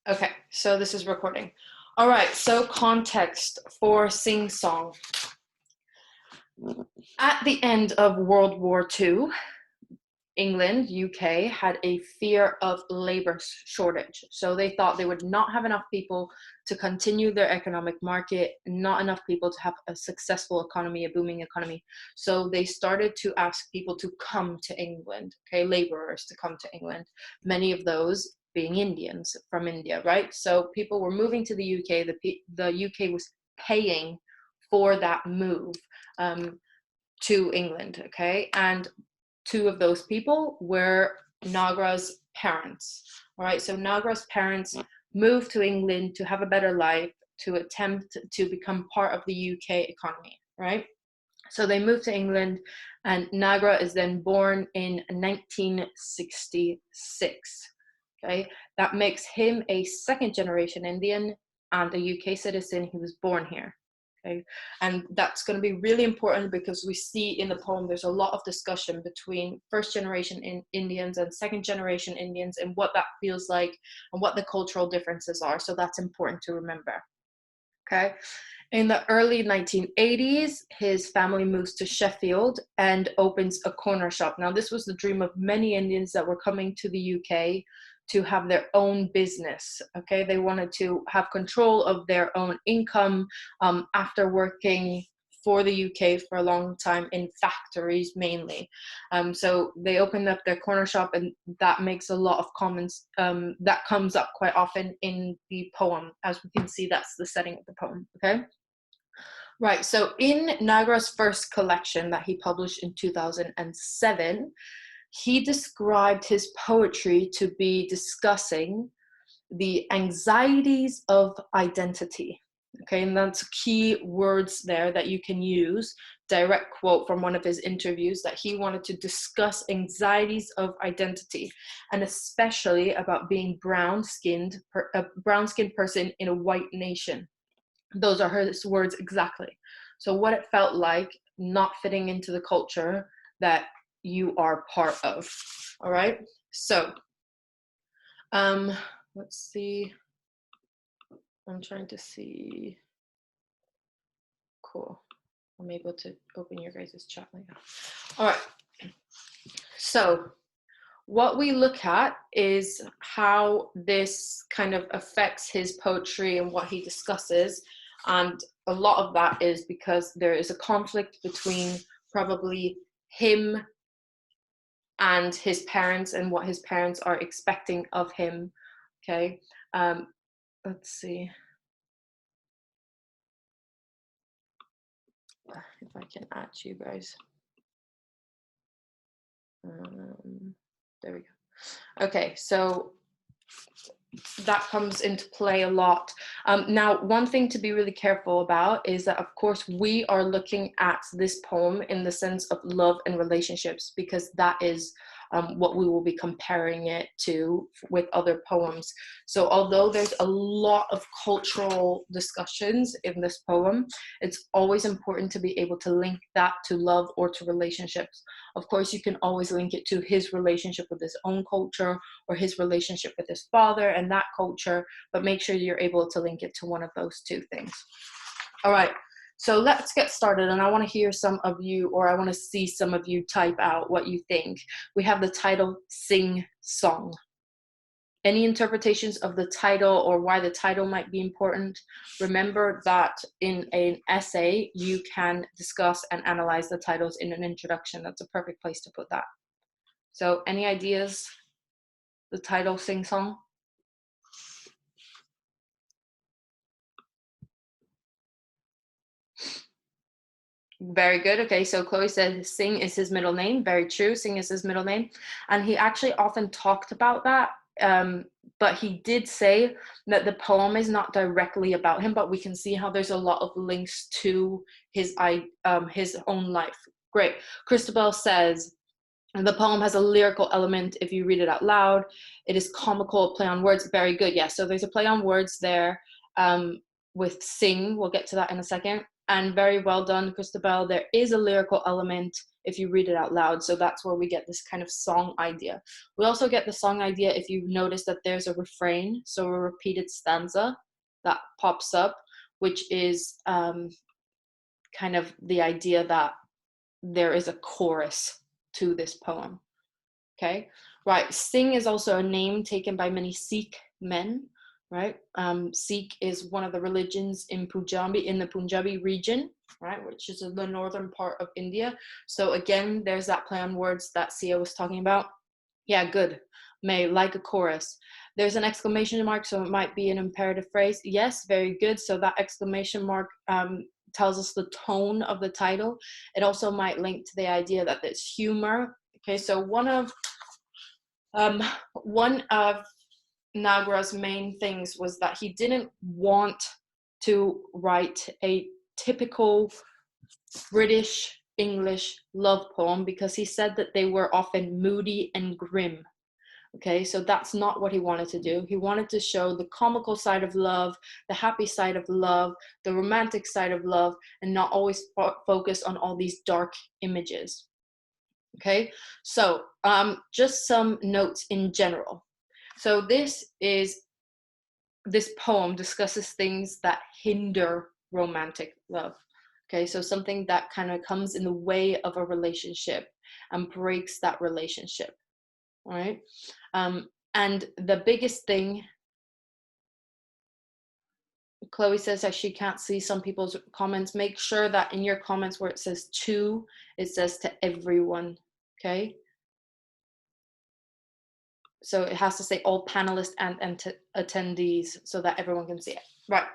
Okay, so this is recording. All right, so context for Sing Song. At the end of World War II, England, UK, had a fear of labor shortage. So they thought they would not have enough people to continue their economic market, not enough people to have a successful economy, a booming economy. So they started to ask people to come to England, okay, laborers to come to England. Many of those being Indians from India, right? So people were moving to the UK. The UK was paying for that move to England, okay? And two of those people were Nagra's parents. All right, so Nagra's parents moved to England to have a better life, to attempt to become part of the UK economy, right? So they moved to England, and Nagra is then born in 1966. Okay, that makes him a second generation Indian and a UK citizen. He was born here. Okay, and that's going to be really important because we see in the poem there's a lot of discussion between first generation Indians and second generation Indians and what that feels like and what the cultural differences are. So that's important to remember. Okay, in the early 1980s, his family moves to Sheffield and opens a corner shop. Now, this was the dream of many Indians that were coming to the UK to have their own business. Okay, they wanted to have control of their own income after working for the UK for a long time in factories mainly. So they opened up their corner shop, and that makes a lot of comments that comes up quite often in the poem. As we can see, that's the setting of the poem, okay? Right, so in Nagra's first collection that he published in 2007, he described his poetry to be discussing the anxieties of identity. Okay, and that's key words there that you can use. Direct quote from one of his interviews that he wanted to discuss anxieties of identity, and especially about being a brown-skinned person in a white nation. Those are his words exactly. So what it felt like not fitting into the culture that you are part of. All right. So, let's see. I'm trying to see. Cool. I'm able to open your guys' chat right now. All right. So what we look at is how this kind of affects his poetry and what he discusses. And a lot of that is because there is a conflict between probably him and his parents and what his parents are expecting of him. Okay. Let's see if I can add you guys. There we go. Okay, so that comes into play a lot. Now, one thing to be really careful about is that, of course, we are looking at this poem in the sense of love and relationships, because that is what we will be comparing it to with other poems. So although there's a lot of cultural discussions in this poem, it's always important to be able to link that to love or to relationships. Of course, you can always link it to his relationship with his own culture or his relationship with his father and that culture, but make sure you're able to link it to one of those two things. All right. So let's get started, and I want to hear some of you, or I want to see some of you type out what you think. We have the title, Sing Song. Any interpretations of the title or why the title might be important? Remember that in an essay, you can discuss and analyze the titles in an introduction. That's a perfect place to put that. So any ideas? The title, Sing Song? Very good. Okay, so Chloe said Singh is his middle name. Very true. Singh is his middle name. And he actually often talked about that. But he did say that the poem is not directly about him, but we can see how there's a lot of links to his own life. Great. Christabel says, the poem has a lyrical element if you read it out loud. It is comical, play on words. Very good. Yeah, so there's a play on words there with sing. We'll get to that in a second. And very well done, Christabel. There is a lyrical element if you read it out loud. So that's where we get this kind of song idea. We also get the song idea if you notice that there's a refrain, so a repeated stanza that pops up, which is kind of the idea that there is a chorus to this poem. Okay, right. Singh is also a name taken by many Sikh men, right? Sikh is one of the religions in the Punjabi region, right, which is in the northern part of India. So again, there's that play on words that Sia was talking about. Yeah, good. May, like a chorus. There's an exclamation mark, so it might be an imperative phrase. Yes, very good. So that exclamation mark tells us the tone of the title. It also might link to the idea that there's humor. Okay, so one of Nagara's main things was that he didn't want to write a typical British English love poem because he said that they were often moody and grim. Okay, so that's not what he wanted to do. He wanted to show the comical side of love, the happy side of love, the romantic side of love, and not always focus on all these dark images. Okay, so just some notes in general. So this poem discusses things that hinder romantic love. Okay, so something that kind of comes in the way of a relationship and breaks that relationship. All right, and the biggest thing, Chloe says that she can't see some people's comments. Make sure that in your comments where it says to, it says to everyone. Okay, so it has to say all panelists and attendees so that everyone can see it. Right.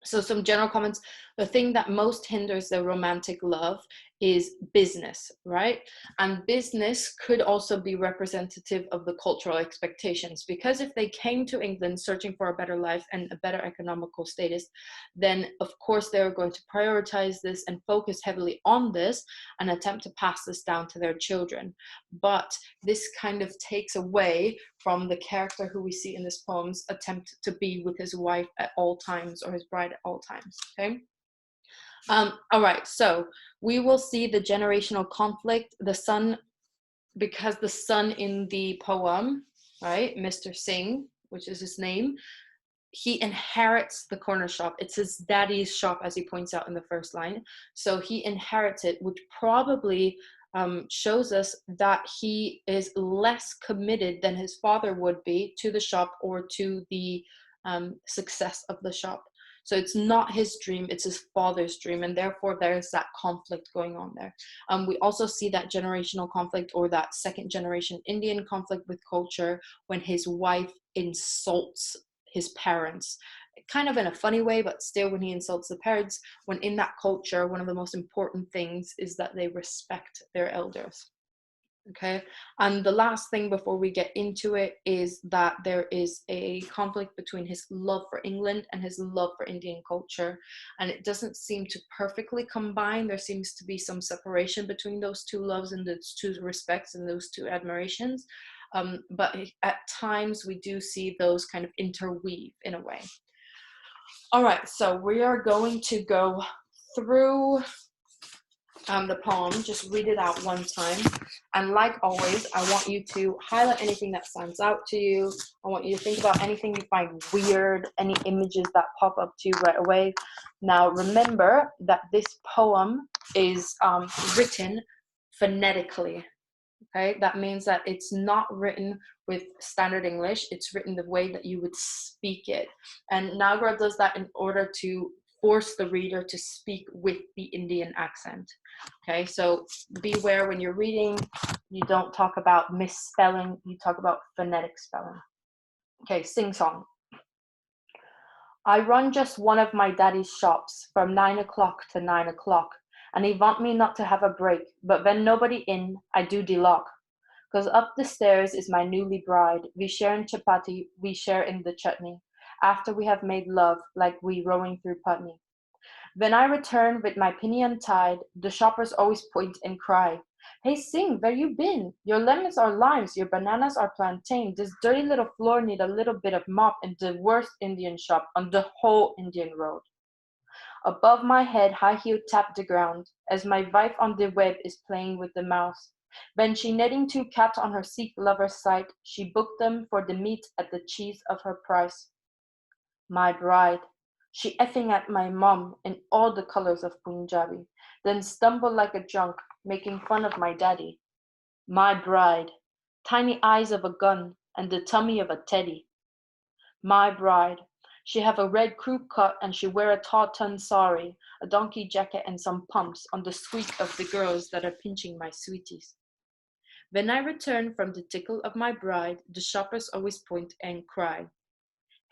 So some general comments. The thing that most hinders the romantic love is business, right? And business could also be representative of the cultural expectations, because if they came to England searching for a better life and a better economical status, then of course they're going to prioritize this and focus heavily on this and attempt to pass this down to their children. But this kind of takes away from the character who we see in this poem's attempt to be with his wife at all times, or his bride at all times. Okay. All right, so we will see the generational conflict. The son, because the son in the poem, right, Mr. Singh, which is his name, he inherits the corner shop. It's his daddy's shop, as he points out in the first line. So he inherits it, which probably shows us that he is less committed than his father would be to the shop or to the success of the shop. So it's not his dream, it's his father's dream, and therefore there's that conflict going on there. We also see that generational conflict, or that second generation Indian conflict with culture, when his wife insults his parents, kind of in a funny way, but still when he insults the parents, when in that culture, one of the most important things is that they respect their elders. Okay, and the last thing before we get into it is that there is a conflict between his love for England and his love for Indian culture, and it doesn't seem to perfectly combine. There seems to be some separation between those two loves and those two respects and those two admirations, but at times we do see those kind of interweave in a way. All right, so we are going to go through the poem, just read it out one time, and like always, I want you to highlight anything that stands out to you. I want you to think about anything you find weird, any images that pop up to you right away. Now remember that this poem is written phonetically. Okay, that means that it's not written with standard English, it's written the way that you would speak it, and Nagara does that in order to force the reader to speak with the Indian accent. Okay, so beware when you're reading, you don't talk about misspelling, you talk about phonetic spelling. Okay, sing song. I run just one of my daddy's shops from 9 o'clock to 9 o'clock, and he want me not to have a break, but when nobody in, I do de lock. Cause up the stairs is my newly bride, we share in chapati, we share in the chutney, after we have made love like we rowing through Putney. When I return with my pinion tied, the shoppers always point and cry, hey Singh, where you been? Your lemons are limes, your bananas are plantain. This dirty little floor need a little bit of mop in the worst Indian shop on the whole Indian road. Above my head, high heel tapped the ground, as my wife on the web is playing with the mouse. When she netting two cats on her Sikh lover's side, she booked them for the meat at the cheese of her price. My bride. She effing at my mum in all the colors of Punjabi, then stumbled like a junk, making fun of my daddy. My bride. Tiny eyes of a gun and the tummy of a teddy. My bride. She have a red crew cut and she wear a tartan sari, a donkey jacket and some pumps on the squeak of the girls that are pinching my sweeties. When I return from the tickle of my bride, the shoppers always point and cry.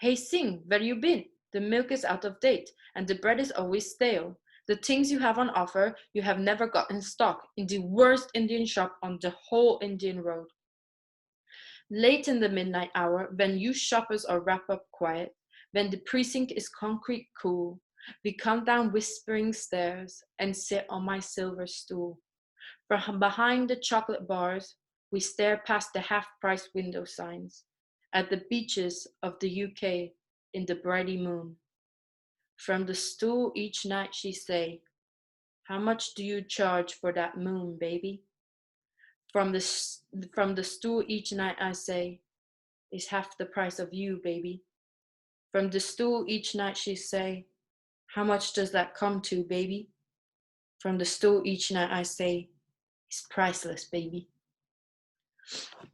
Hey Singh, where you been? The milk is out of date and the bread is always stale. The things you have on offer, you have never got in stock in the worst Indian shop on the whole Indian road. Late in the midnight hour, when you shoppers are wrapped up quiet, when the precinct is concrete cool, we come down whispering stairs and sit on my silver stool. From behind the chocolate bars, we stare past the half-price window signs at the beaches of the UK in the brighty moon. From the stool each night she say, how much do you charge for that moon, baby? From the stool each night I say, is half the price of you, baby. From the stool each night she say, how much does that come to, baby? From the stool each night I say, it's priceless, baby.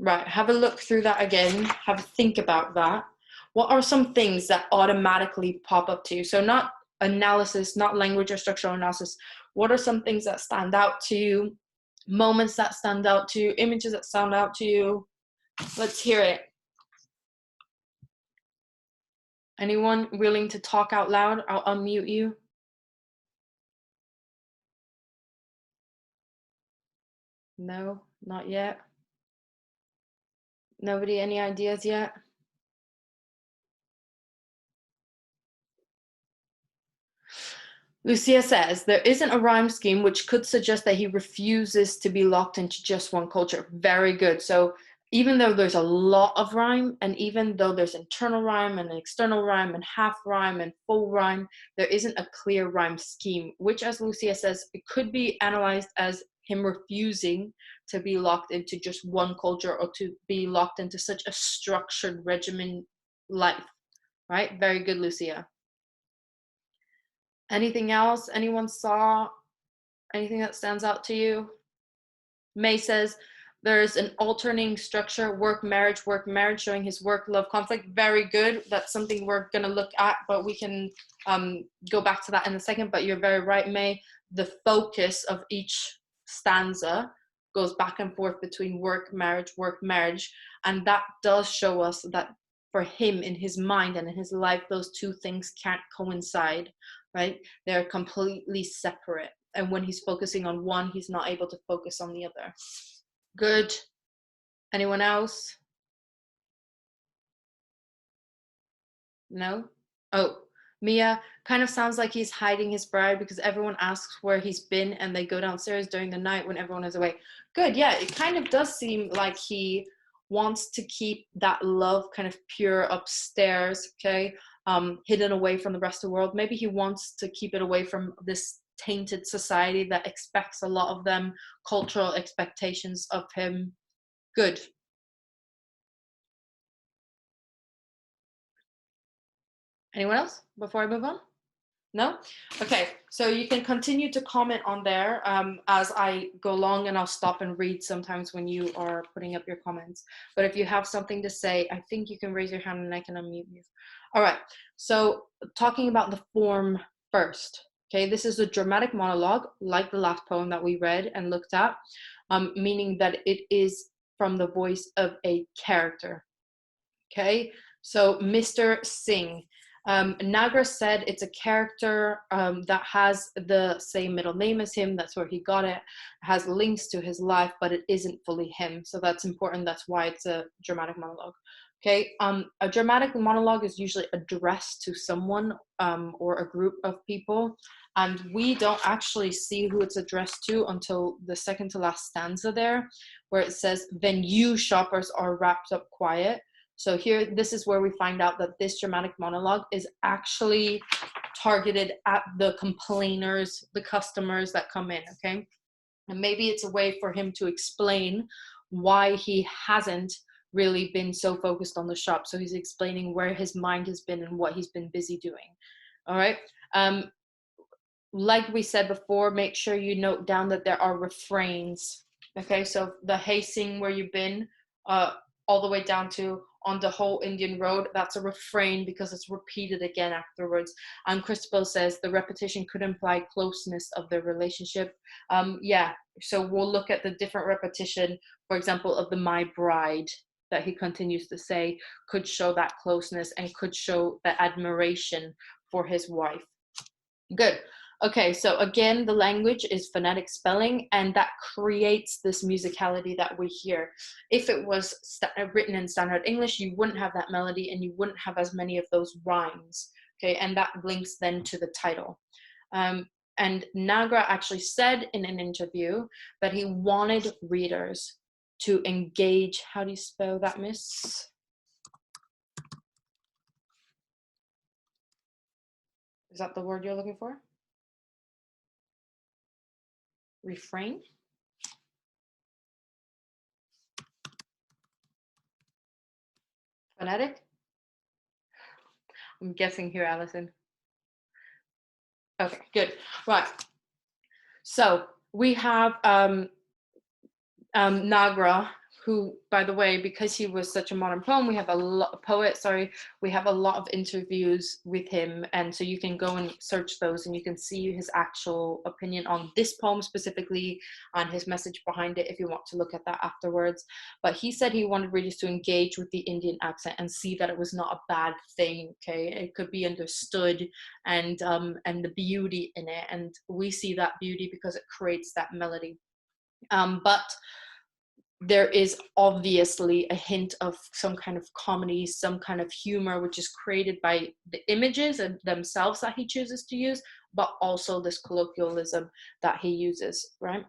Right, have a look through that again, have a think about that. What are some things that automatically pop up to you? So not analysis, not language or structural analysis. What are some things that stand out to you? Moments that stand out to you? Images that stand out to you? Let's hear it. Anyone willing to talk out loud? I'll unmute you. No, not yet. Nobody, any ideas yet? Lucia says, there isn't a rhyme scheme which could suggest that he refuses to be locked into just one culture. Very good. So even though there's a lot of rhyme, and even though there's internal rhyme and external rhyme and half rhyme and full rhyme, there isn't a clear rhyme scheme, which, as Lucia says, it could be analyzed as him refusing to be locked into just one culture or to be locked into such a structured regimen life, right? Very good, Lucia. Anything else? Anyone saw anything that stands out to you? May says, there's an alternating structure, work, marriage, showing his work, love, conflict. Very good. That's something we're going to look at, but we can go back to that in a second. But you're very right, May. The focus of each stanza goes back and forth between work, marriage. And that does show us that for him, in his mind and in his life, those two things can't coincide, right? They're completely separate. And when he's focusing on one, he's not able to focus on the other. Good. Anyone else? No? Oh, Mia, kind of sounds like he's hiding his bride because everyone asks where he's been and they go downstairs during the night when everyone is away. Good, yeah, it kind of does seem like he wants to keep that love kind of pure upstairs, okay, hidden away from the rest of the world. Maybe he wants to keep it away from this tainted society that expects a lot of them, cultural expectations of him. Good. Anyone else before I move on? No? Okay, so you can continue to comment on there as I go along, and I'll stop and read sometimes when you are putting up your comments. But if you have something to say, I think you can raise your hand and I can unmute you. All right, so talking about the form first. Okay, this is a dramatic monologue, like the last poem that we read and looked at, meaning that it is from the voice of a character. Okay, so Mr. Singh. Nagra said it's a character that has the same middle name as him. That's where he got it. Has links to his life, but it isn't fully him. So that's important. That's why it's a dramatic monologue. Okay, a dramatic monologue is usually addressed to someone or a group of people, and we don't actually see who it's addressed to until the second to last stanza there, where it says, "Then you shoppers are wrapped up quiet." So here, this is where we find out that this dramatic monologue is actually targeted at the complainers, the customers that come in, okay? And maybe it's a way for him to explain why he hasn't really been so focused on the shop. So he's explaining where his mind has been and what he's been busy doing. All right. Like we said before, make sure you note down that there are refrains. Okay, so the "Hey Singh, where you been?" All the way down to "On the whole Indian road," that's a refrain because it's repeated again afterwards. Christabel says the repetition could imply closeness of their relationship. Yeah, so we'll look at the different repetition, for example, of the "my bride" that he continues to say could show that closeness and could show the admiration for his wife. Good. Okay, so again, the language is phonetic spelling, and that creates this musicality that we hear. If it was written in standard English, you wouldn't have that melody and you wouldn't have as many of those rhymes, okay? And that links then to the title. And Nagra actually said in an interview that he wanted readers to engage. How do you spell that, miss? Is that the word you're looking for? Refrain? Phonetic? I'm guessing here, Allison. Okay, good. Right. So we have Nagra, who, by the way, because he was such a modern poet, we have a lot of interviews with him, and so you can go and search those and you can see his actual opinion on this poem specifically and his message behind it if you want to look at that afterwards. But he said he wanted readers to engage with the Indian accent and see that it was not a bad thing, okay? It could be understood, and the beauty in it, and we see that beauty because it creates that melody. But there is obviously a hint of some kind of comedy, some kind of humor, which is created by the images and themselves that he chooses to use, but also this colloquialism that he uses, right?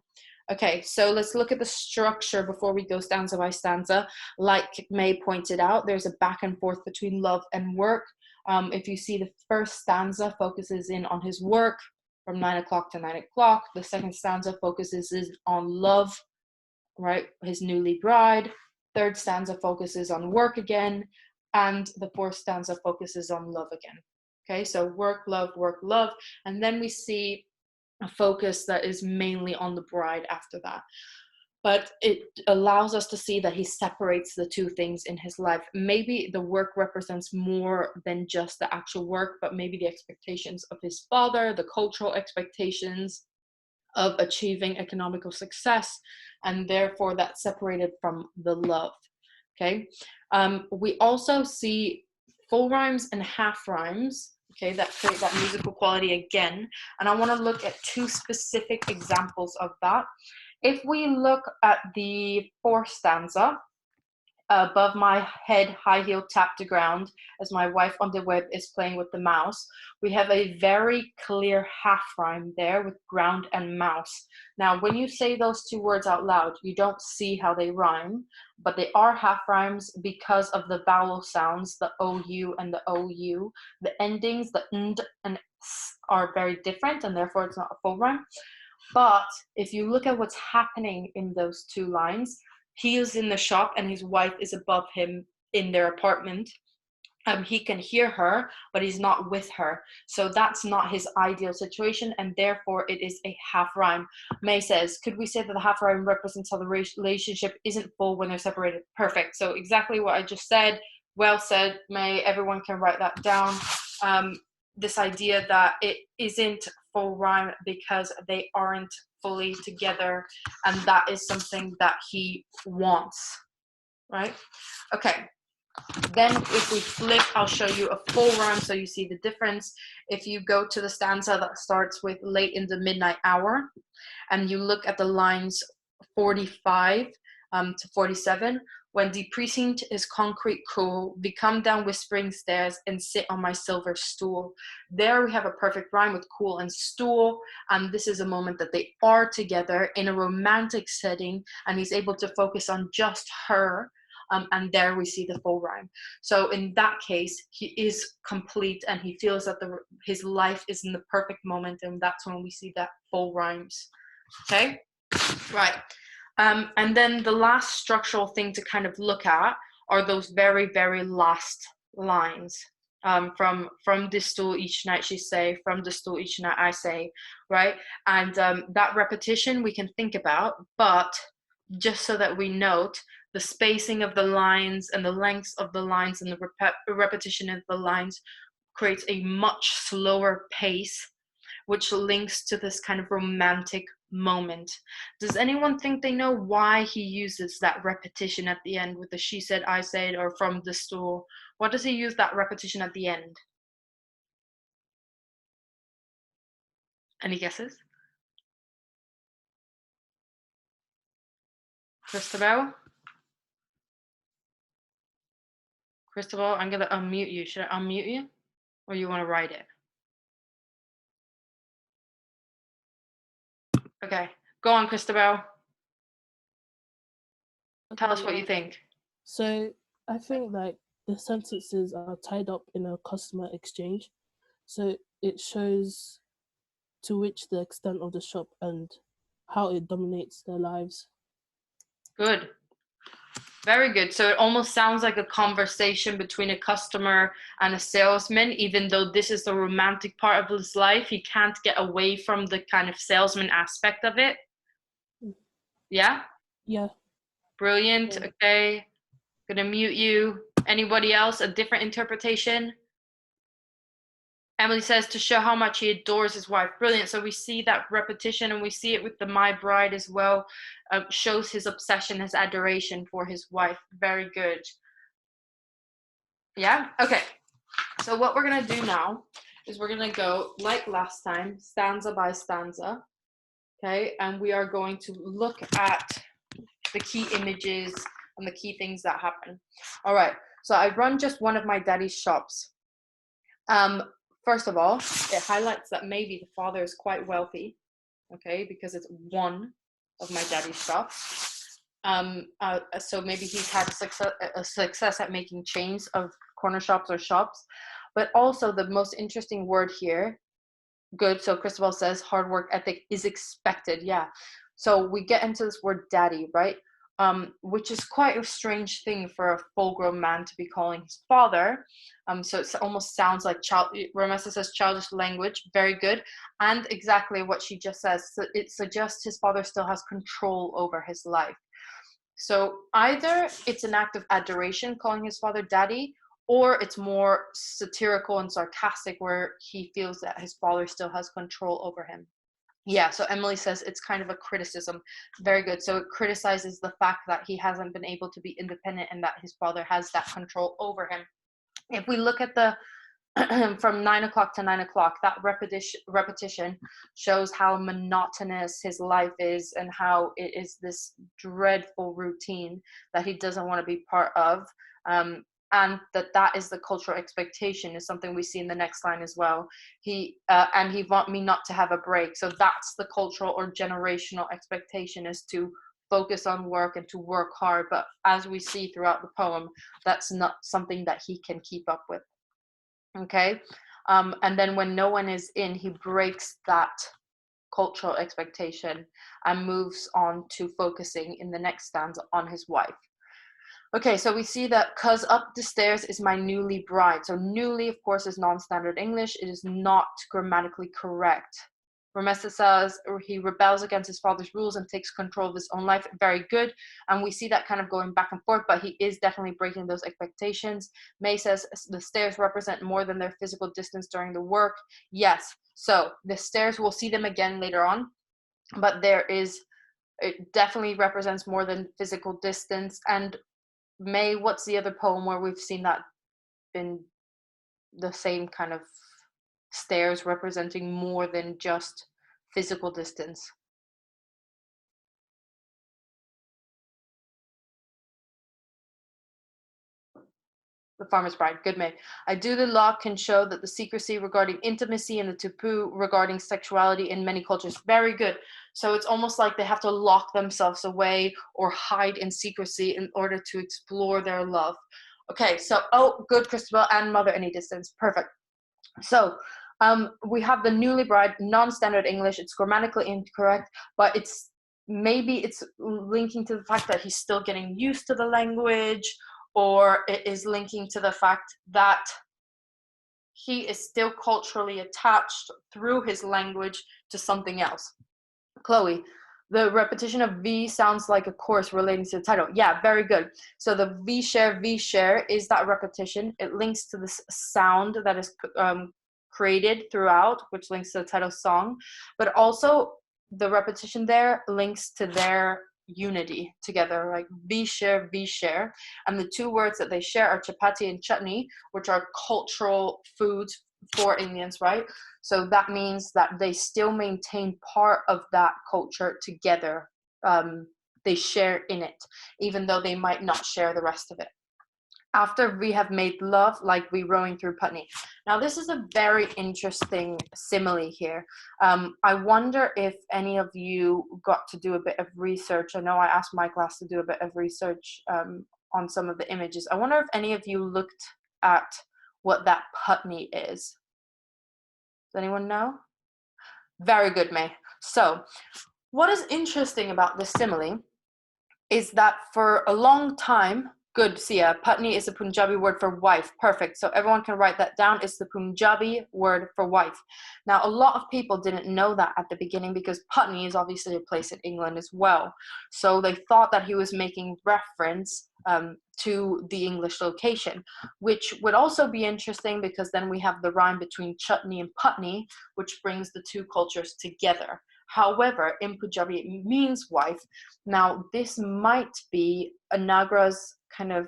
Okay, so let's look at the structure before we go stanza by stanza. Like May pointed out, there's a back and forth between love and work. If you see, the first stanza focuses in on his work from 9 o'clock to 9 o'clock. The second stanza focuses on love, right, his newly bride. Third stanza focuses on work again, and the fourth stanza focuses on love again. Okay, so work, love, and then we see a focus that is mainly on the bride after that. But it allows us to see that he separates the two things in his life. Maybe the work represents more than just the actual work, but maybe the expectations of his father, the cultural expectations of achieving economical success, and therefore that's separated from the love. Okay, we also see full rhymes and half rhymes, okay, that create that musical quality again, and I want to look at two specific examples of that. If we look at the fourth stanza, "Above my head, high heel tap the ground as my wife on the web is playing with the mouse," we have a very clear half rhyme there with ground and mouse. Now, when you say those two words out loud, you don't see how they rhyme, but they are half rhymes because of the vowel sounds, the OU and the OU. The endings, the nd and s, are very different, and therefore it's not a full rhyme. But if you look at what's happening in those two lines, he is in the shop and his wife is above him in their apartment. He can hear her, but he's not with her. So that's not his ideal situation, and therefore it is a half rhyme. May says, could we say that the half rhyme represents how the relationship isn't full when they're separated? Perfect. So exactly what I just said. Well said, May. Everyone can write that down. This idea that it isn't full rhyme because they aren't fully together, and that is something that he wants, right? Okay, then if we flip, I'll show you a full rhyme so you see the difference. If you go to the stanza that starts with "late in the midnight hour" and you look at the lines 45 to 47, "when the precinct is concrete cool, we come down whispering stairs and sit on my silver stool." There we have a perfect rhyme with cool and stool, and this is a moment that they are together in a romantic setting, and he's able to focus on just her, and there we see the full rhyme. So in that case, he is complete and he feels that his life is in the perfect moment, and that's when we see that full rhymes. Okay, right. And then the last structural thing to kind of look at are those very, very last lines. From this stool each night she say, from the stool each night I say, right? And that repetition we can think about, but just so that we note, the spacing of the lines and the lengths of the lines and the repetition of the lines creates a much slower pace, which links to this kind of romantic moment. Does anyone think they know why he uses that repetition at the end with the she said, I said, or from the stool? What does he use that repetition at the end? Any guesses? Christabel? Christabel, I'm gonna unmute you. Should I unmute you? Or you wanna write it? Okay, go on, Christabel. Tell us what you think. So I think like the sentences are tied up in a customer exchange. So it shows to which the extent of the shop and how it dominates their lives. Good. Very good. So it almost sounds like a conversation between a customer and a salesman, even though this is the romantic part of his life. He can't get away from the kind of salesman aspect of it. Yeah? Yeah. Brilliant. Yeah. Okay. Gonna mute you. Anybody else? A different interpretation? Emily says to show how much he adores his wife. Brilliant. So we see that repetition, and we see it with the My Bride as well. Shows his obsession, his adoration for his wife. Very good. Yeah? Okay. So what we're going to do now is we're going to go, like last time, stanza by stanza. Okay? And we are going to look at the key images and the key things that happen. All right. So I run just one of my daddy's shops. First of all, it highlights that maybe the father is quite wealthy, okay, because it's one of my daddy's shops. So maybe he's had a success at making chains of corner shops or shops. But also the most interesting word here, good. So Christabel says hard work ethic is expected. Yeah. So we get into this word daddy, right? Which is quite a strange thing for a full-grown man to be calling his father. So it almost sounds like Ramessa says childish language. Very good. And exactly what she just says. So it suggests his father still has control over his life. So either it's an act of adoration, calling his father daddy, or it's more satirical and sarcastic, where he feels that his father still has control over him. Yeah, so Emily says it's kind of a criticism. Very good. So it criticizes the fact that he hasn't been able to be independent and that his father has that control over him. If we look at the from 9 o'clock to 9 o'clock, that repetition shows how monotonous his life is and how it is this dreadful routine that he doesn't want to be part of. And that is the cultural expectation, is something we see in the next line as well. He want me not to have a break. So that's the cultural or generational expectation, is to focus on work and to work hard. But as we see throughout the poem, that's not something that he can keep up with. Okay. And then when no one is in, he breaks that cultural expectation and moves on to focusing in the next stanza on his wife. Okay, so we see that "'cause up the stairs is my newly bride." So newly, of course, is non-standard English. It is not grammatically correct. Ramessa says he rebels against his father's rules and takes control of his own life. Very good. And we see that kind of going back and forth, but he is definitely breaking those expectations. May says the stairs represent more than their physical distance during the work. Yes. So the stairs, we'll see them again later on, but it definitely represents more than physical distance. And May, what's the other poem where we've seen that been the same kind of stairs representing more than just physical distance? The Farmer's Bride, good mate. I do the law can show that the secrecy regarding intimacy and the taboo regarding sexuality in many cultures. Very good. So it's almost like they have to lock themselves away or hide in secrecy in order to explore their love. Okay, so, oh, good, Christabel, and Mother Any Distance. Perfect. So we have the newly bride, non-standard English. It's grammatically incorrect, but maybe it's linking to the fact that he's still getting used to the language, or it is linking to the fact that he is still culturally attached through his language to something else. Chloe, the repetition of V sounds like a chorus relating to the title. Yeah, very good. So the V share is that repetition. It links to this sound that is created throughout, which links to the title song. But also the repetition there links to their unity together, like V share. And the two words that they share are chapati and chutney, which are cultural foods for Indians, right? So that means that they still maintain part of that culture together. They share in it, even though they might not share the rest of it. After we have made love, like we rowing through Putney. Now, this is a very interesting simile here. I wonder if any of you got to do a bit of research. I know I asked my class to do a bit of research on some of the images. I wonder if any of you looked at what that Putney is. Does anyone know? Very good, May. So, what is interesting about this simile is that for a long time, good, Sia, Putney is a Punjabi word for wife. Perfect. So everyone can write that down. It's the Punjabi word for wife. Now, a lot of people didn't know that at the beginning because Putney is obviously a place in England as well. So they thought that he was making reference to the English location, which would also be interesting because then we have the rhyme between chutney and Putney, which brings the two cultures together. However, in Punjabi, it means wife. Now, this might be Anagra's kind of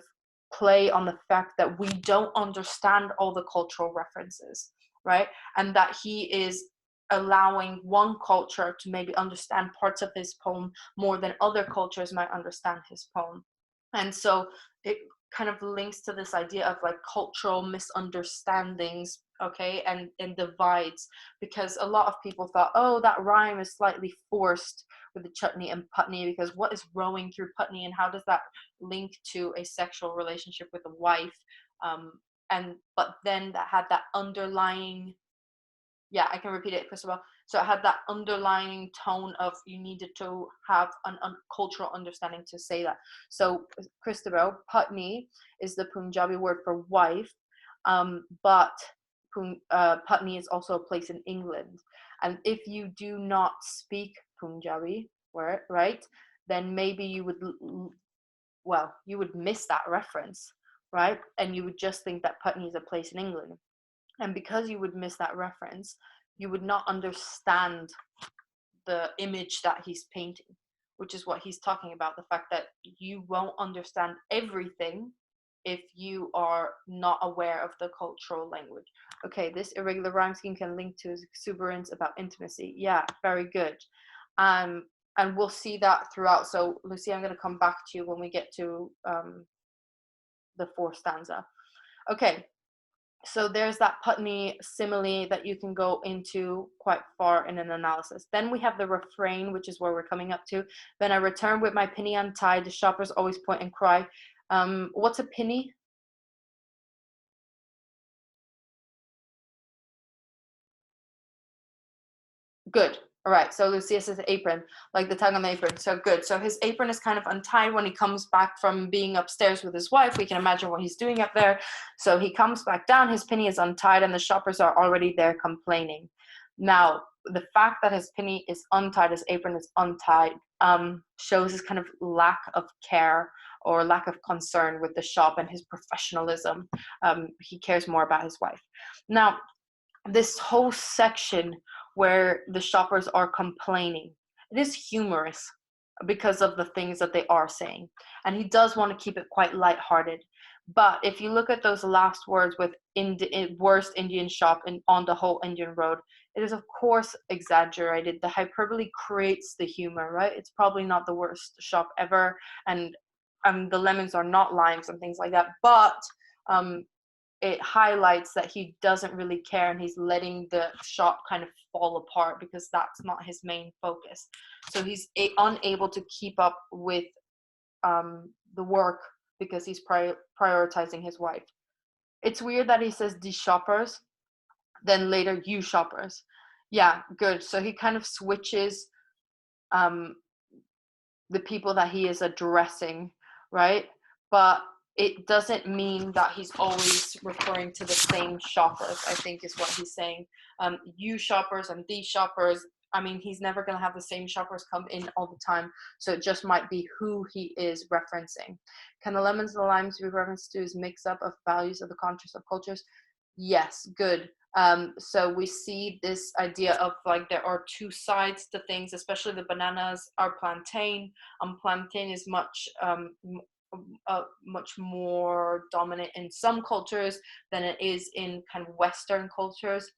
play on the fact that we don't understand all the cultural references, right? And that he is allowing one culture to maybe understand parts of his poem more than other cultures might understand his poem. And so it kind of links to this idea of like cultural misunderstandings, okay, and divides, because a lot of people thought, oh, that rhyme is slightly forced with the chutney and Putney, because what is rowing through Putney and how does that link to a sexual relationship with a wife? But then that had that underlying, yeah, I can repeat it, Christabel. So it had that underlying tone of you needed to have an cultural understanding to say that. So Christabel, Putney is the Punjabi word for wife, but Putney is also a place in England. And if you do not speak Punjabi, right, then maybe you would miss that reference, right? And you would just think that Putney is a place in England. And because you would miss that reference, you would not understand the image that he's painting, which is what he's talking about, the fact that you won't understand everything if you are not aware of the cultural language. Okay, this irregular rhyme scheme can link to his exuberance about intimacy. Yeah, very good. And we'll see that throughout. So, Lucy, I'm going to come back to you when we get to the fourth stanza. Okay, so there's that Putney simile that you can go into quite far in an analysis. Then we have the refrain, which is where we're coming up to. Then I return with my penny untied. The shoppers always point and cry. What's a penny? Good. All right. So Lucia says apron, like the tag on the apron. So good. So his apron is kind of untied when he comes back from being upstairs with his wife. We can imagine what he's doing up there. So he comes back down. His penny is untied, and the shoppers are already there complaining. Now, the fact that his penny is untied, his apron is untied, shows his kind of lack of care or lack of concern with the shop and his professionalism. He cares more about his wife. Now, this whole section where the shoppers are complaining, it is humorous because of the things that they are saying, and he does want to keep it quite lighthearted. But if you look at those last words with worst Indian shop on the whole Indian road, it is of course exaggerated. The hyperbole creates the humor, right? It's probably not the worst shop ever, and the lemons are not limes and things like that, but it highlights that he doesn't really care, and he's letting the shop kind of fall apart because that's not his main focus. So he's unable to keep up with the work because he's prioritizing his wife. It's weird that he says die shoppers, then later you shoppers. Yeah, good. So he kind of switches the people that he is addressing, right? But it doesn't mean that he's always referring to the same shoppers, I think is what he's saying. You shoppers and these shoppers. I mean, he's never going to have the same shoppers come in all the time. So it just might be who he is referencing. Can the lemons and the limes be referenced to his mix-up of values of the contrast of cultures? Yes, good. So we see this idea of like there are two sides to things, especially the bananas are plantain. Plantain is much more dominant in some cultures than it is in kind of Western cultures,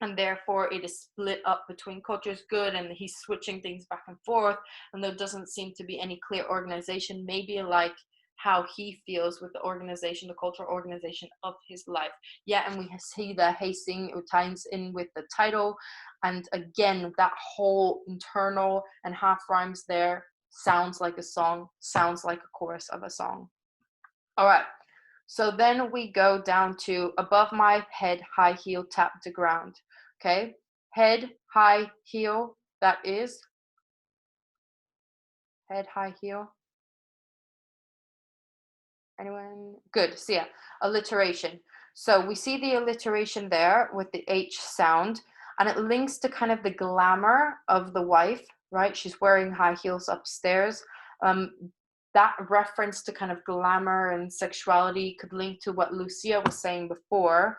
and therefore it is split up between cultures. Good. And he's switching things back and forth, and there doesn't seem to be any clear organization, maybe like how he feels with the organization, the cultural organization of his life. Yeah, and we see the hey sing ties in with the title, and again that whole internal and half rhymes there sounds like a song, sounds like a chorus of a song. All right, so then we go down to above my head, high heel, tap the ground. Okay, head, high heel, that is head, high heel. Anyone? Good. So yeah, alliteration. So we see the alliteration there with the H sound, and it links to kind of the glamour of the wife, right? She's wearing high heels upstairs. That reference to kind of glamour and sexuality could link to what Lucia was saying before,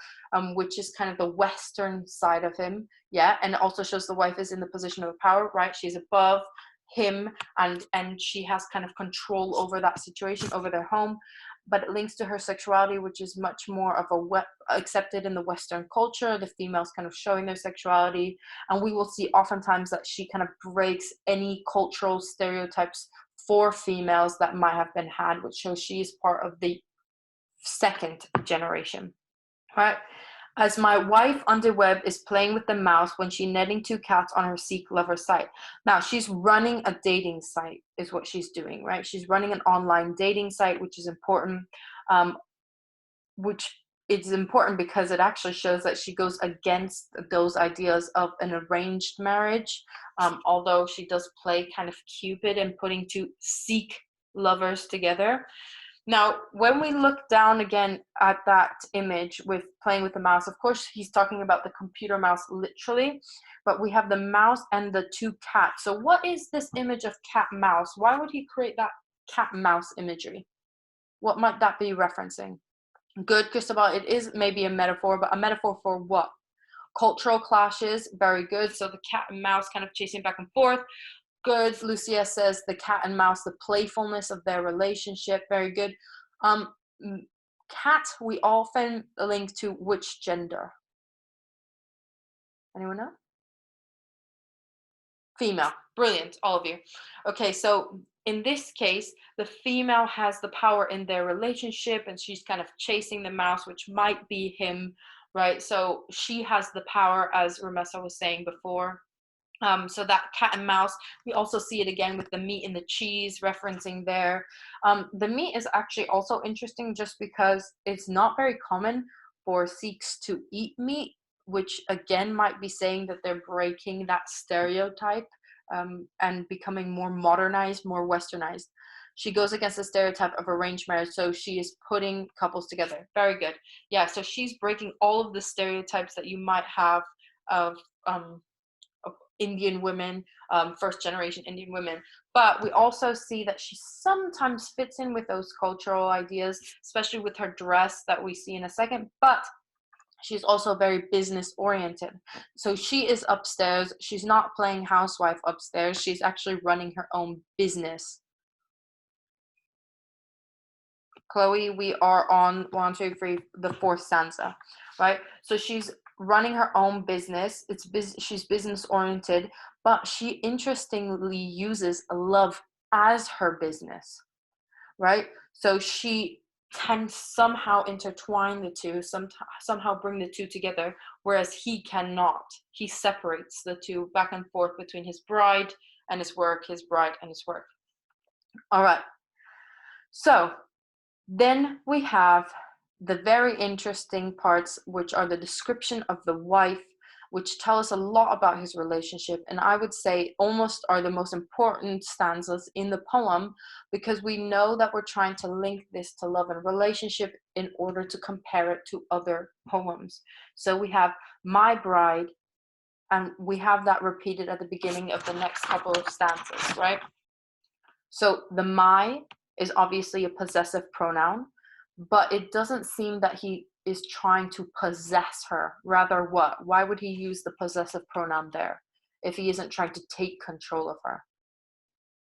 which is kind of the Western side of him. Yeah, and it also shows the wife is in the position of power, right? She's above him, and she has kind of control over that situation, over their home. But it links to her sexuality, which is much more of accepted in the Western culture, the females kind of showing their sexuality. And we will see oftentimes that she kind of breaks any cultural stereotypes for females that might have been had, which shows she is part of the second generation, right? As my wife on the web is playing with the mouse when she netting two cats on her Seek lover site. Now she's running a dating site is what she's doing, right? She's running an online dating site, which is important, which is important because it actually shows that she goes against those ideas of an arranged marriage, although she does play kind of Cupid and putting two Seek lovers together. Now, when we look down again at that image with playing with the mouse, of course, he's talking about the computer mouse literally, but we have the mouse and the two cats. So what is this image of cat mouse? Why would he create that cat mouse imagery? What might that be referencing? Good, Cristobal, it is maybe a metaphor, but a metaphor for what? Cultural clashes, very good. So the cat and mouse kind of chasing back and forth. Good. Lucia says the cat and mouse, the playfulness of their relationship. Very good. Cat, we often link to which gender? Anyone know? Female. Brilliant, all of you. Okay, so in this case, the female has the power in their relationship, and she's kind of chasing the mouse, which might be him, right? So she has the power, as Ramessa was saying before. So that cat and mouse, we also see it again with the meat and the cheese referencing there. The meat is actually also interesting just because it's not very common for Sikhs to eat meat, which again might be saying that they're breaking that stereotype and becoming more modernized, more westernized. She goes against the stereotype of arranged marriage, so she is putting couples together. Very good. Yeah, so she's breaking all of the stereotypes that you might have of Indian women, first generation Indian women. But we also see that she sometimes fits in with those cultural ideas, especially with her dress that we see in a second. But she's also very business oriented. So she is upstairs. She's not playing housewife upstairs. She's actually running her own business. Chloe, we are on 1, 2, 3, the fourth stanza, right? So she's running her own business. She's business oriented, but she interestingly uses love as her business, right? So she can somehow intertwine the two, somehow bring the two together, whereas he cannot. He separates the two back and forth between his bride and his work, his bride and his work. All right. So then we have the very interesting parts, which are the description of the wife, which tell us a lot about his relationship, and I would say almost are the most important stanzas in the poem, because we know that we're trying to link this to love and relationship in order to compare it to other poems. So we have my bride, and we have that repeated at the beginning of the next couple of stanzas, right? So the my is obviously a possessive pronoun, but it doesn't seem that he is trying to possess her. Rather, what? Why would he use the possessive pronoun there if he isn't trying to take control of her?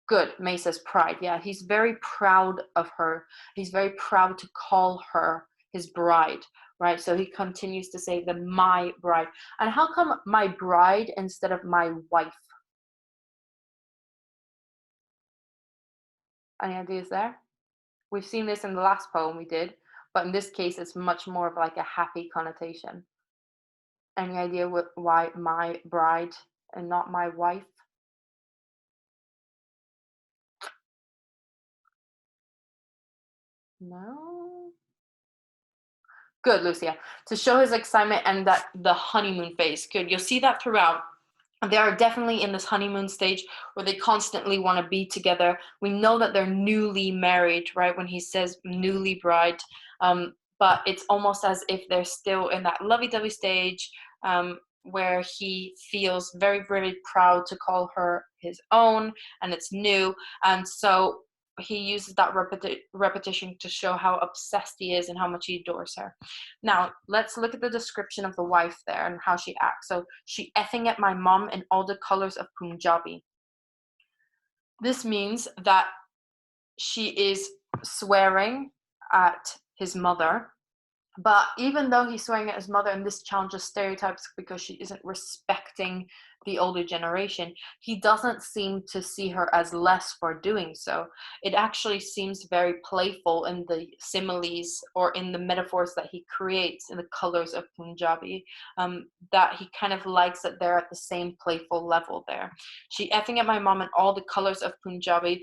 Good. May says pride. Yeah, he's very proud of her. He's very proud to call her his bride, right? So he continues to say the my bride. And how come my bride instead of my wife? Any ideas there? We've seen this in the last poem we did, but in this case, it's much more of like a happy connotation. Any idea why my bride and not my wife? No? Good, Lucia. To show his excitement and that the honeymoon phase. Good. You'll see that throughout. They are definitely in this honeymoon stage where they constantly want to be together. We know that they're newly married, right? When he says newly bride, but it's almost as if they're still in that lovey-dovey stage, where he feels very, very proud to call her his own, and it's new. And so he uses that repetition to show how obsessed he is and how much he adores her. Now, let's look at the description of the wife there and how she acts. So, she effing at my mom in all the colors of Punjabi. This means that she is swearing at his mother. But even though he's swearing at his mother, and this challenges stereotypes because she isn't respecting the older generation, he doesn't seem to see her as less for doing so. It actually seems very playful in the similes or in the metaphors that he creates in the colors of Punjabi, that he kind of likes that they're at the same playful level there. She effing at my mom in all the colors of Punjabi,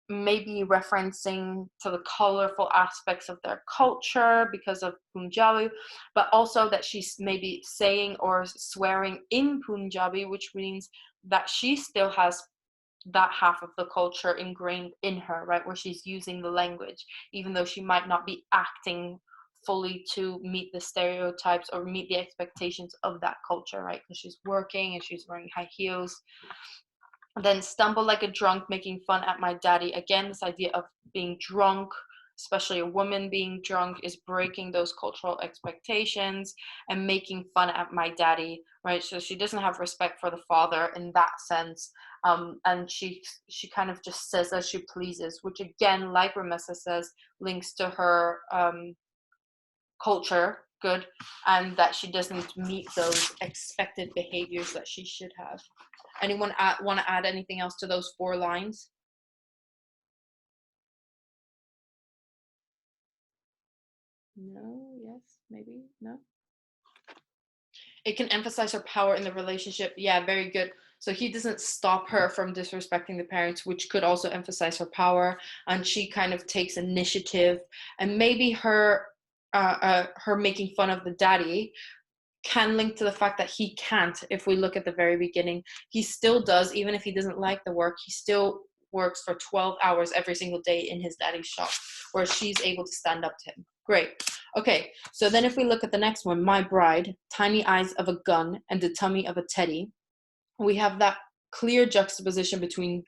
maybe referencing to the colorful aspects of their culture because of Punjabi, but also that she's maybe saying or swearing in Punjabi, which means that she still has that half of the culture ingrained in her, right, where she's using the language, even though she might not be acting fully to meet the stereotypes or meet the expectations of that culture, right, because she's working and she's wearing high heels. Then stumble like a drunk, making fun at my daddy. Again, this idea of being drunk, especially a woman being drunk, is breaking those cultural expectations and making fun at my daddy, right? So she doesn't have respect for the father in that sense. And she kind of just says as she pleases, which again, like Ramessa says, links to her culture, good, and that she doesn't meet those expected behaviors that she should have. Anyone want to add anything else to those 4 lines? No, yes, maybe, no. It can emphasize her power in the relationship. Yeah, very good. So he doesn't stop her from disrespecting the parents, which could also emphasize her power. And she kind of takes initiative. And maybe her making fun of the daddy can link to the fact that he can't. If we look at the very beginning, he still does, even if he doesn't like the work, he still works for 12 hours every single day in his daddy's shop, where she's able to stand up to him. Great. Okay, so then if we look at the next one, my bride, tiny eyes of a gun and the tummy of a teddy, we have that clear juxtaposition between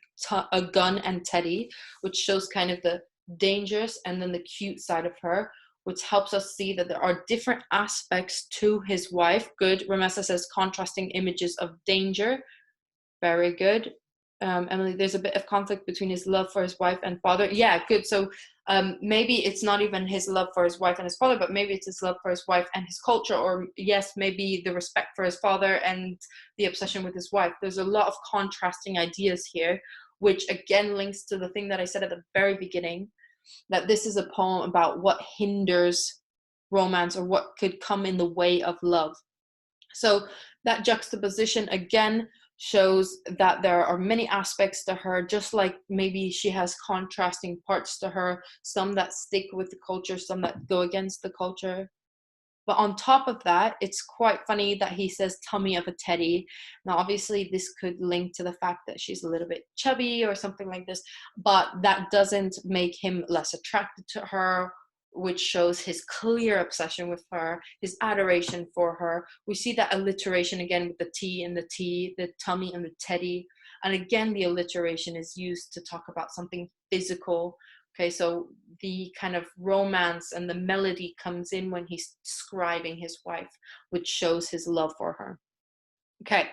a gun and teddy, which shows kind of the dangerous and then the cute side of her, which helps us see that there are different aspects to his wife. Good. Ramessa says contrasting images of danger. Very good. Emily, there's a bit of conflict between his love for his wife and father. Yeah, good. So maybe it's not even his love for his wife and his father, but maybe it's his love for his wife and his culture, or yes, maybe the respect for his father and the obsession with his wife. There's a lot of contrasting ideas here, which again links to the thing that I said at the very beginning, that this is a poem about what hinders romance or what could come in the way of love. So that juxtaposition again shows that there are many aspects to her, just like maybe she has contrasting parts to her, some that stick with the culture, some that go against the culture. But on top of that, it's quite funny that he says tummy of a teddy. Now, obviously, this could link to the fact that she's a little bit chubby or something like this, but that doesn't make him less attracted to her, which shows his clear obsession with her, his adoration for her. We see that alliteration again with the T and the T, the tummy and the teddy. And again, the alliteration is used to talk about something physical. Okay, so the kind of romance and the melody comes in when he's describing his wife, which shows his love for her. Okay,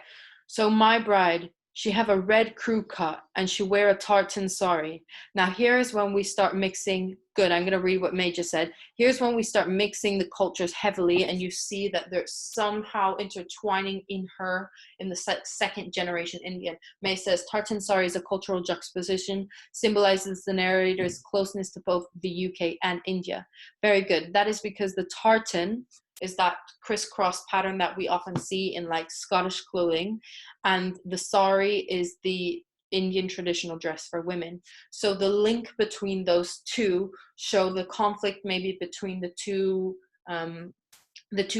so my bride, she have a red crew cut and she wear a tartan sari. Now here's when we start mixing, good, I'm gonna read what May just said. Here's when we start mixing the cultures heavily and you see that they're somehow intertwining in her in the second generation Indian. May says, tartan sari is a cultural juxtaposition, symbolizes the narrator's closeness to both the UK and India. Very good, that is because the tartan is that crisscross pattern that we often see in like Scottish clothing, and the sari is the Indian traditional dress for women. So the link between those two show the conflict maybe between the two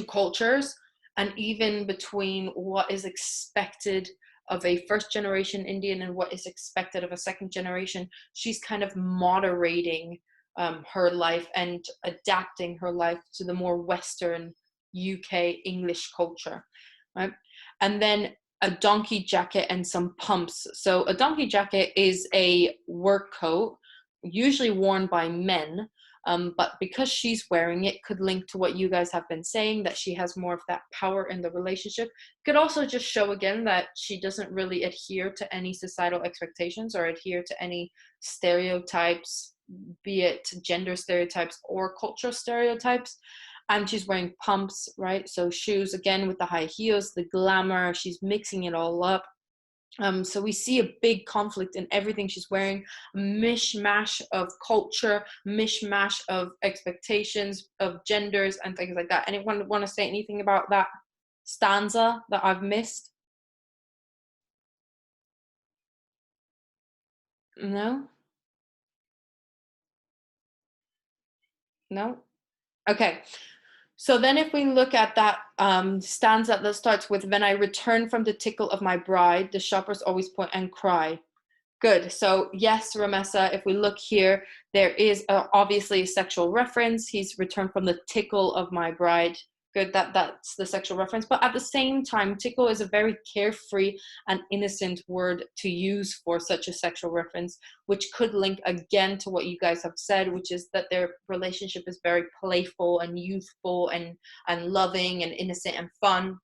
cultures, and even between what is expected of a first generation Indian and what is expected of a second generation. She's kind of moderating her life and adapting her life to the more Western UK English culture, right? And then a donkey jacket and some pumps. So a donkey jacket is a work coat, usually worn by men, but because she's wearing it, could link to what you guys have been saying, that she has more of that power in the relationship. Could also just show again that she doesn't really adhere to any societal expectations or adhere to any stereotypes, be it gender stereotypes or cultural stereotypes. And she's wearing pumps, right? So shoes, again, with the high heels, the glamour, she's mixing it all up. So we see a big conflict in everything she's wearing, a mishmash of culture, mishmash of expectations, of genders, and things like that. Anyone want to say anything about that stanza that I've missed? No? No? Okay. So then if we look at that stanza that starts with, when I return from the tickle of my bride, the shoppers always point and cry. Good. So yes, Ramessa, if we look here, there is obviously a sexual reference. He's returned from the tickle of my bride. Good, that's the sexual reference. But at the same time, tickle is a very carefree and innocent word to use for such a sexual reference, which could link again to what you guys have said, which is that their relationship is very playful and youthful and loving and innocent and fun.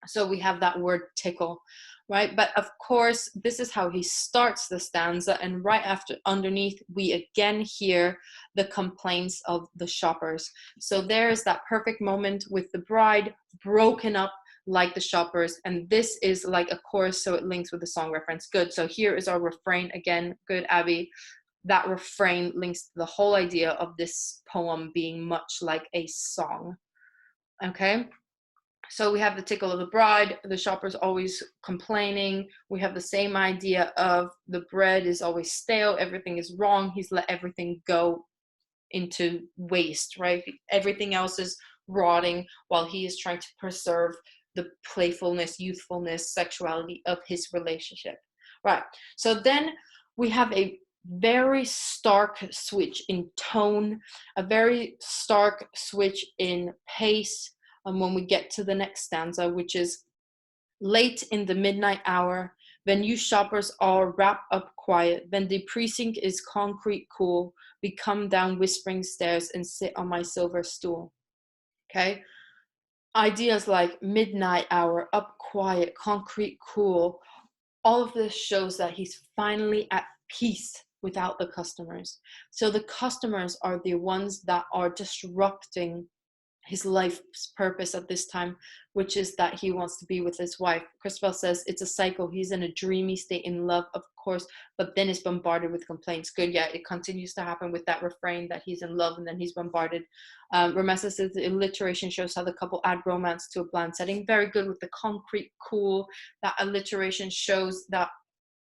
So we have that word tickle, right? But of course, this is how he starts the stanza. And right after, underneath, we again hear the complaints of the shoppers. So there's that perfect moment with the bride broken up like the shoppers. And this is like a chorus, so it links with the song reference. Good. So here is our refrain again. Good, Abby. That refrain links to the whole idea of this poem being much like a song. Okay. So we have the tickle of the bride, the shopper's always complaining. We have the same idea of the bread is always stale, everything is wrong. He's let everything go into waste, right? Everything else is rotting while he is trying to preserve the playfulness, youthfulness, sexuality of his relationship, right? So then we have a very stark switch in tone, a very stark switch in pace. And when we get to the next stanza, which is late in the midnight hour, when you shoppers all wrap up quiet, when the precinct is concrete cool, we come down whispering stairs and sit on my silver stool. Okay? Ideas like midnight hour, up quiet, concrete cool, all of this shows that he's finally at peace without the customers. So the customers are the ones that are disrupting his life's purpose at this time, which is that he wants to be with his wife. Christabel says it's a cycle. He's in a dreamy state in love, of course, but then is bombarded with complaints. Good, yeah, it continues to happen with that refrain that he's in love and then he's bombarded. Ramessa says the alliteration shows how the couple add romance to a bland setting. Very good with the concrete, cool. That alliteration shows that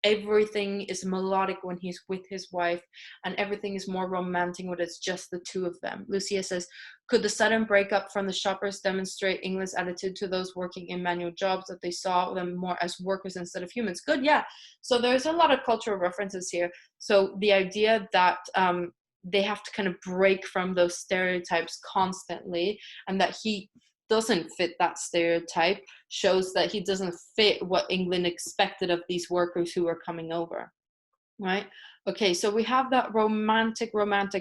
everything is melodic when he's with his wife, and everything is more romantic when it's just the two of them. Lucia says, could the sudden breakup from the shoppers demonstrate England's attitude to those working in manual jobs, that they saw them more as workers instead of humans? Good, yeah. So there's a lot of cultural references here. So the idea that they have to kind of break from those stereotypes constantly, and that he doesn't fit that stereotype shows that he doesn't fit what England expected of these workers who are coming over, right? Okay, so we have that romantic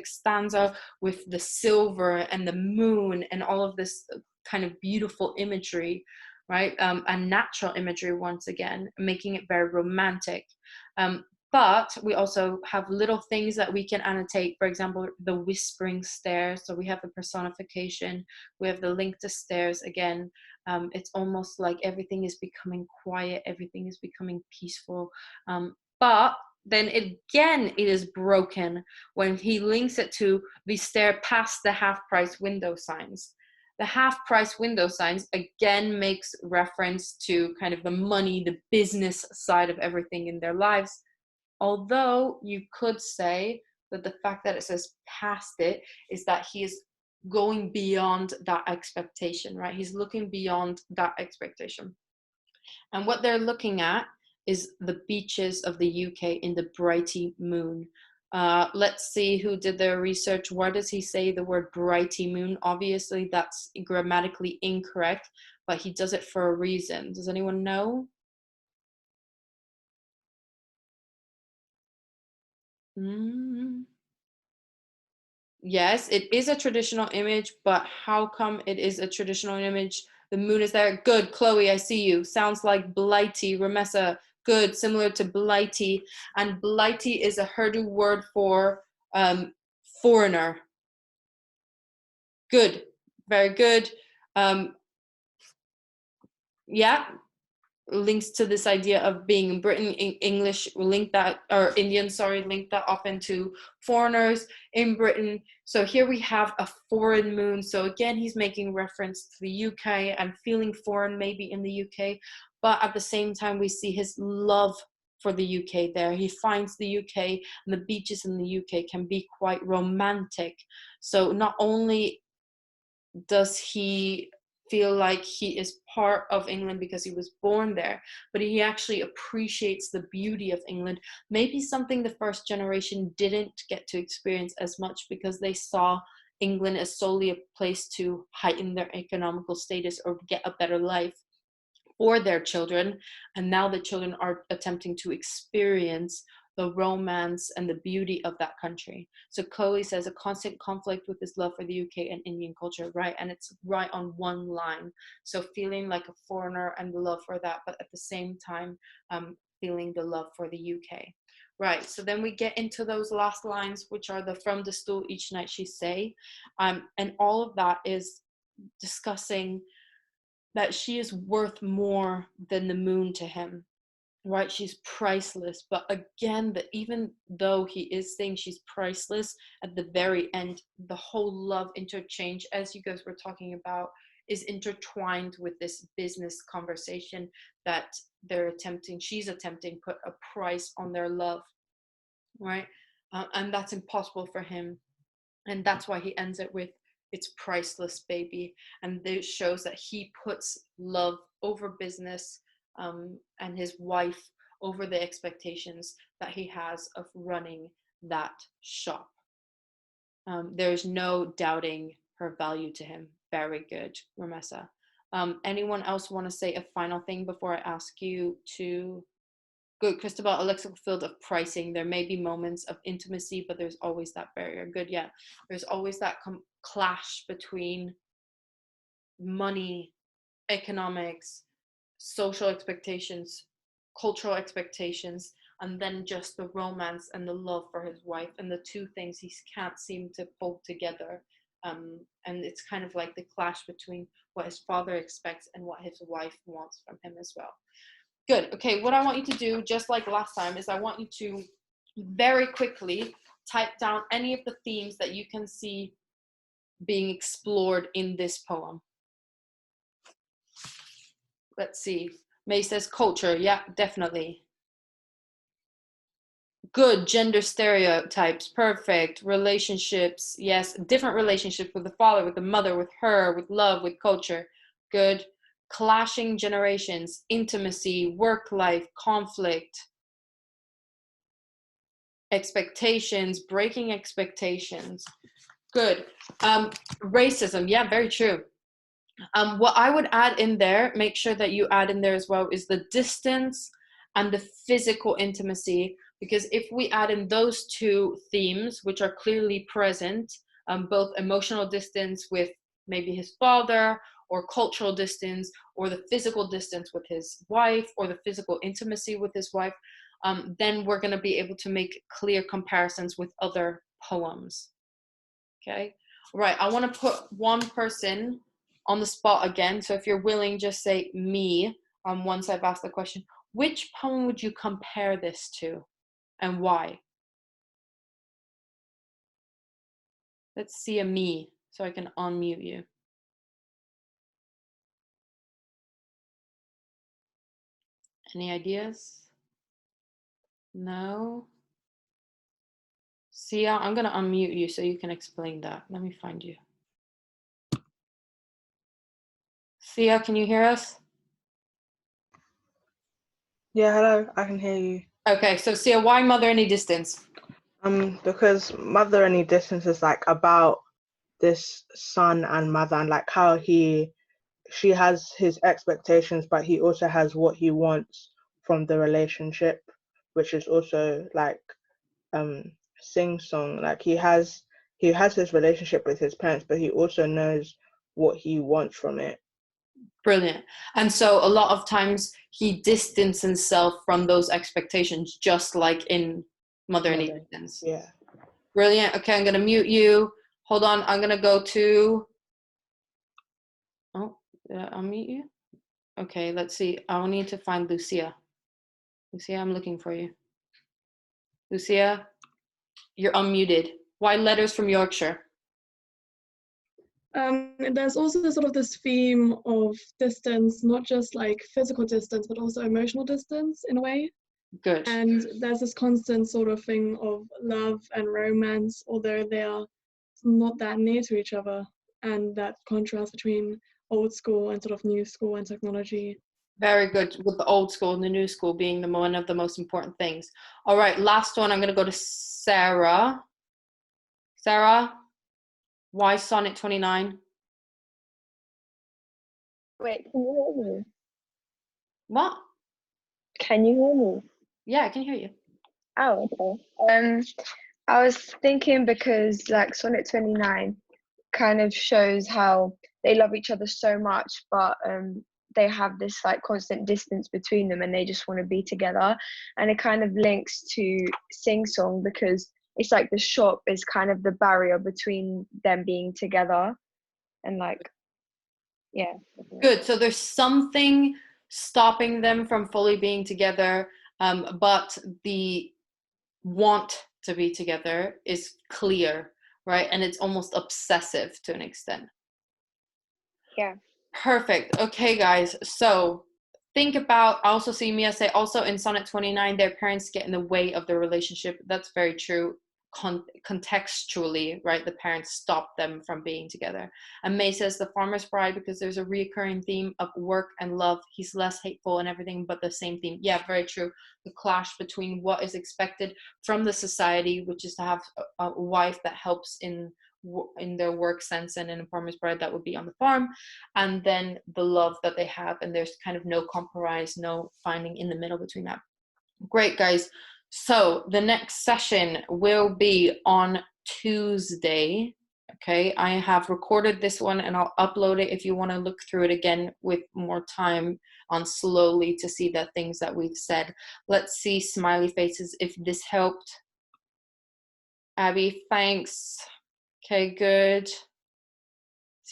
stanza with the silver and the moon and all of this kind of beautiful imagery, right? And natural imagery, once again, making it very romantic. But we also have little things that we can annotate. For example, the whispering stairs. So we have the personification. We have the link to stairs again. It's almost like everything is becoming quiet. Everything is becoming peaceful. But then again, it is broken when he links it to the stair past the half-price window signs. The half-price window signs again makes reference to kind of the money, the business side of everything in their lives. Although you could say that the fact that it says past it is that he is going beyond that expectation, right? He's looking beyond that expectation. And what they're looking at is the beaches of the UK in the brighty moon. Let's see who did their research. Why does he say the word brighty moon? Obviously, that's grammatically incorrect, but he does it for a reason. Does anyone know? Yes, it is a traditional image, but how come it is a traditional image? The moon is there. Good, Chloe, I see you. Sounds like blighty. Ramessa, good, similar to blighty. And blighty is a Urdu word for foreigner. Good, very good. Yeah, links to this idea of being in Britain. English link that, or Indian, sorry, link that often to foreigners in Britain. So here we have a foreign moon. So again, he's making reference to the UK and feeling foreign maybe in the UK, but at the same time we see his love for the UK there. He finds the UK and the beaches in the UK can be quite romantic. So not only does he feel like he is part of England because he was born there, but he actually appreciates the beauty of England. Maybe something the first generation didn't get to experience as much because they saw England as solely a place to heighten their economical status or get a better life for their children. And now the children are attempting to experience the romance and the beauty of that country. So Chloe says a constant conflict with his love for the UK and Indian culture, right? And it's right on one line. So feeling like a foreigner and the love for that, but at the same time, feeling the love for the UK. Right, so then we get into those last lines, which are the from the stool each night she say. And all of that is discussing that she is worth more than the moon to him, right? She's priceless. But again, that even though he is saying she's priceless, at the very end, the whole love interchange, as you guys were talking about, is intertwined with this business conversation that she's attempting put a price on their love, right? And that's impossible for him. And that's why he ends it with, it's priceless, baby. And this shows that he puts love over business, and his wife over the expectations that he has of running that shop. There's no doubting her value to him. Very good, Ramessa. Anyone else want to say a final thing before I ask you to? Good, Christabel, a lexical field of pricing. There may be moments of intimacy, but there's always that barrier. Good, yeah. There's always that clash between money, economics, social expectations, cultural expectations, and then just the romance and the love for his wife. And the two things he can't seem to pull together And it's kind of like the clash between what his father expects and what his wife wants from him as well. Good. Okay, what I want you to do, just like last time, is I want you to very quickly type down any of the themes that you can see being explored in this poem. Let's see. May says culture. Yeah, definitely. Good. Gender stereotypes. Perfect. Relationships. Yes. Different relationships with the father, with the mother, with her, with love, with culture. Good. Clashing generations. Intimacy. Work life. Conflict. Expectations. Breaking expectations. Good. Racism. Yeah, very true. What I would add in there, make sure that you add in there as well, is the distance and the physical intimacy. Because if we add in those two themes, which are clearly present, both emotional distance with maybe his father, or cultural distance, or the physical distance with his wife, or the physical intimacy with his wife, then we're going to be able to make clear comparisons with other poems. Okay, right. I want to put one person on the spot again. So if you're willing, just say me once I've asked the question. Which poem would you compare this to and why? Let's see a me so I can unmute you. Any ideas? No? Sia, I'm going to unmute you so you can explain that. Let me find you. Sia, can you hear us? Yeah, hello, I can hear you. Okay, so Sia, why Mother Any Distance? Because Mother Any Distance is like about this son and mother, and like how she has his expectations, but he also has what he wants from the relationship, which is also like Sing song. Like he has his relationship with his parents, but he also knows what he wants from it. Brilliant. And so a lot of times he distanced himself from those expectations, just like in Mother Any Distance. Yeah. Brilliant. Okay, I'm going to mute you. Hold on. I'm going to go to... Oh, I'll mute you. Okay, let's see. I'll need to find Lucia. Lucia, I'm looking for you. Lucia, you're unmuted. Why Letters from Yorkshire? There's also sort of this theme of distance, not just like physical distance, but also emotional distance in a way. Good. And there's this constant sort of thing of love and romance, although they are not that near to each other. And that contrast between old school and sort of new school and technology. Very good, with the old school and the new school being one of the most important things. All right, last one. I'm going to go to Sarah. Sarah, why Sonnet 29? Wait, can you hear me? What? Can you hear me? Yeah, I can hear you. Oh, okay. I was thinking because like Sonnet 29 kind of shows how they love each other so much, but they have this like constant distance between them and they just want to be together. And it kind of links to Sing Song because it's like the shop is kind of the barrier between them being together. And like, yeah. Good. So there's something stopping them from fully being together, but the want to be together is clear, right? And it's almost obsessive to an extent. Yeah. Perfect. Okay, guys. So think about, I also see Mia say, also in Sonnet 29, their parents get in the way of the relationship. That's very true. Contextually, right? The parents stop them from being together. And May says the farmer's bride, because there's a reoccurring theme of work and love. He's less hateful and everything, but the same theme. Yeah, very true. The clash between what is expected from the society, which is to have a wife that helps in their work sense, and in a farmer's bride that would be on the farm, and then the love that they have, and there's kind of no compromise, no finding in the middle between that. Great, guys. So the next session will be on Tuesday. Okay, I have recorded this one and I'll upload it if you want to look through it again with more time on slowly to see the things that we've said. Let's see smiley faces if this helped. Abby, thanks. Okay, good.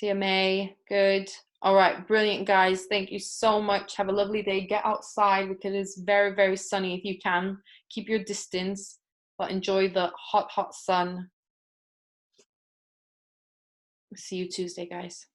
CMA, good. All right, brilliant, guys. Thank you so much. Have a lovely day. Get outside because it's very, very sunny if you can. Keep your distance, but enjoy the hot, hot sun. See you Tuesday, guys.